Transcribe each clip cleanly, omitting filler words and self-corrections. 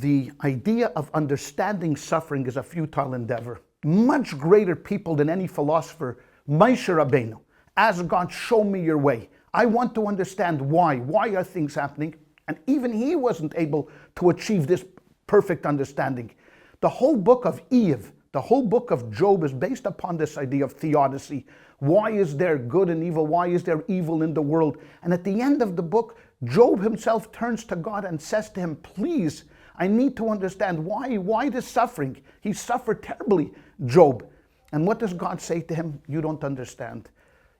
the idea of understanding suffering is a futile endeavor. Much greater people than any philosopher, Moshe Rabbeinu, asked God, show me your way. I want to understand why. Why are things happening? And even he wasn't able to achieve this perfect understanding. The whole book of Eve, the whole book of Job is based upon this idea of theodicy. Why is there good and evil? Why is there evil in the world? And at the end of the book, Job himself turns to God and says to him, please, I need to understand why this suffering? He suffered terribly, Job. And what does God say to him? You don't understand.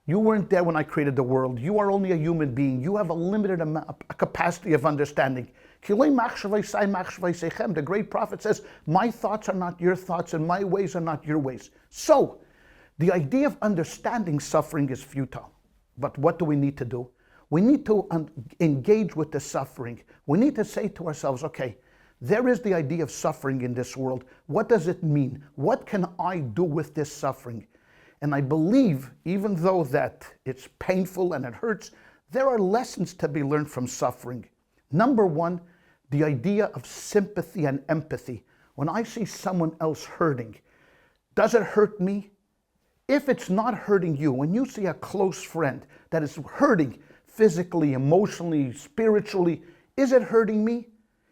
You weren't there when I created the world. You are only a human being. You have a limited capacity of understanding. The great prophet says, my thoughts are not your thoughts and my ways are not your ways. So, the idea of understanding suffering is futile. But what do we need to do? We need to engage with the suffering. We need to say to ourselves, okay, there is the idea of suffering in this world. What does it mean? What can I do with this suffering? And I believe, even though that it's painful and it hurts, there are lessons to be learned from suffering. Number one, the idea of sympathy and empathy. When I see someone else hurting, does it hurt me? If it's not hurting you, when you see a close friend that is hurting physically, emotionally, spiritually, is it hurting me?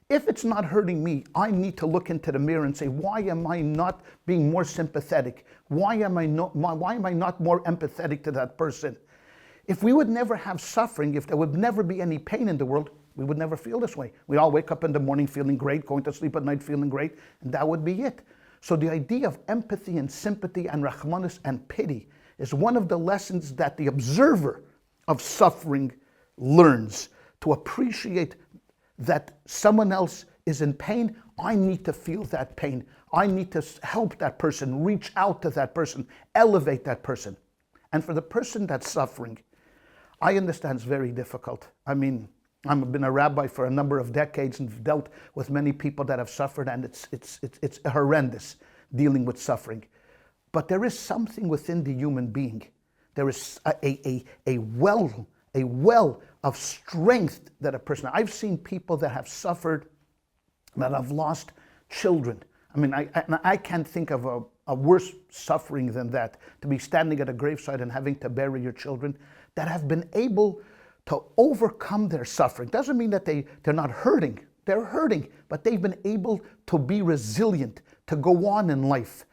If it's not hurting me, I need to look into the mirror and say, why am I not being more sympathetic? Why am I not more empathetic to that person? If we would never have suffering, if there would never be any pain in the world, we would never feel this way. We all wake up in the morning feeling great, going to sleep at night feeling great, and that would be it. So the idea of empathy and sympathy and rachmanis and pity is one of the lessons that the observer of suffering learns, to appreciate that someone else is in pain. I need to feel that pain. I need to help that person, reach out to that person, elevate that person. And for the person that's suffering, I understand it's very difficult. I mean, I've been a rabbi for a number of decades and dealt with many people that have suffered, and it's horrendous dealing with suffering. But there is something within the human being. There is a well of strength that a person. I've seen people that have suffered, that have lost children. I mean, I can't think of a worse suffering than that, to be standing at a graveside and having to bury your children, that have been able to overcome their suffering. Doesn't mean that they're not hurting. They're hurting, but they've been able to be resilient, to go on in life.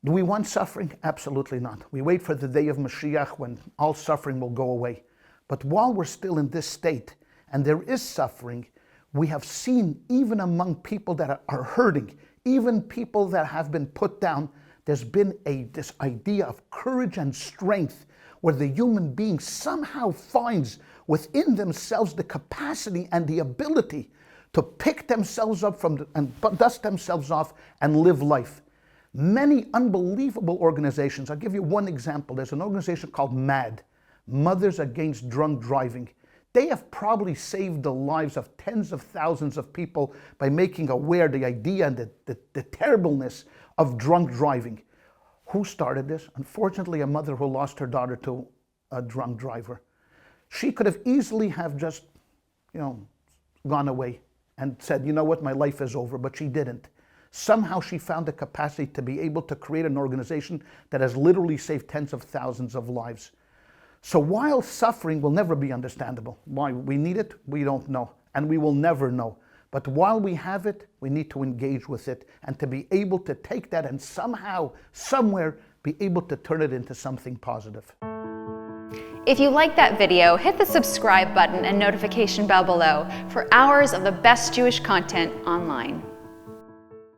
Do we want suffering? Absolutely not. We wait for the day of Mashiach when all suffering will go away. But while we're still in this state, and there is suffering, we have seen, even among people that are hurting, even people that have been put down, there's been this idea of courage and strength, where the human being somehow finds within themselves the capacity and the ability to pick themselves up and dust themselves off and live life. Many unbelievable organizations. I'll give you one example. There's an organization called MAD, Mothers Against Drunk Driving. They have probably saved the lives of tens of thousands of people by making aware the idea and the terribleness of drunk driving. Who started this? Unfortunately, a mother who lost her daughter to a drunk driver. She could have easily have just, gone away and said, you know what, my life is over, but she didn't. Somehow she found the capacity to be able to create an organization that has literally saved tens of thousands of lives. So while suffering will never be understandable, why we need it, we don't know, and we will never know. But while we have it, we need to engage with it and to be able to take that and somehow, somewhere, be able to turn it into something positive. If you like that video, hit the subscribe button and notification bell below for hours of the best Jewish content online.